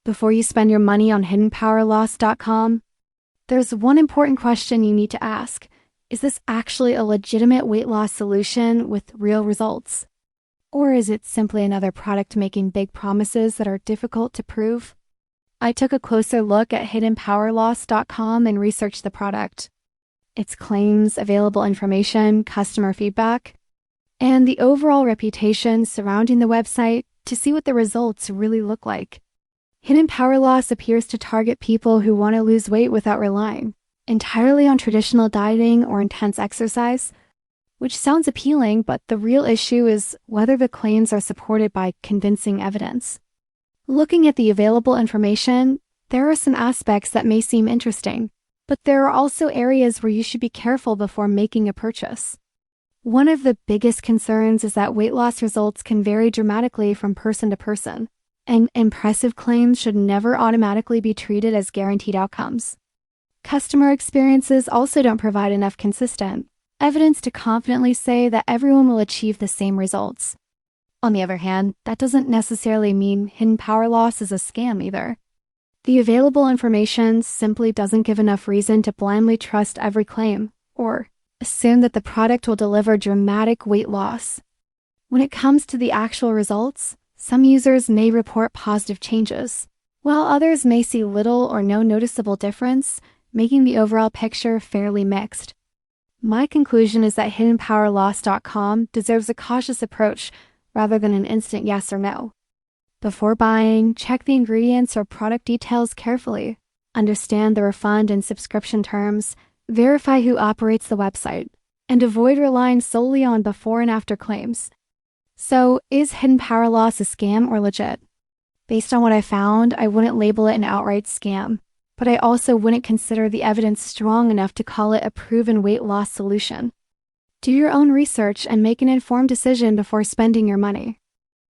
Before you spend your money on herein, there's one important question you need to ask. Is this actually a legitimate weight loss solution with real results? Or is it simply another product making big promises that are difficult to prove? I took a closer look at herein and researched the product, its claims, available information, customer feedback, and the overall reputation surrounding the website to see what the results really look like. Herein appears to target people who want to lose weight without relying entirely on traditional dieting or intense exercise, which sounds appealing, but the real issue is whether the claims are supported by convincing evidence. Looking at the available information, there are some aspects that may seem interesting, but there are also areas where you should be careful before making a purchase. One of the biggest concerns is that weight loss results can vary dramatically from person to person, and impressive claims should never automatically be treated as guaranteed outcomes. Customer experiences also don't provide enough consistent evidence to confidently say that everyone will achieve the same results. On the other hand, that doesn't necessarily mean Herein is a scam either. The available information simply doesn't give enough reason to blindly trust every claim or assume that the product will deliver dramatic weight loss. When it comes to the actual results, some users may report positive changes, while others may see little or no noticeable difference, making the overall picture fairly mixed. My conclusion is that herein deserves a cautious approach rather than an instant yes or no. Before buying, check the ingredients or product details carefully, understand the refund and subscription terms, verify who operates the website, and avoid relying solely on before and after claims. So, is Herein a scam or legit? Based on what I found, I wouldn't label it an outright scam, but I also wouldn't consider the evidence strong enough to call it a proven weight loss solution. Do your own research and make an informed decision before spending your money.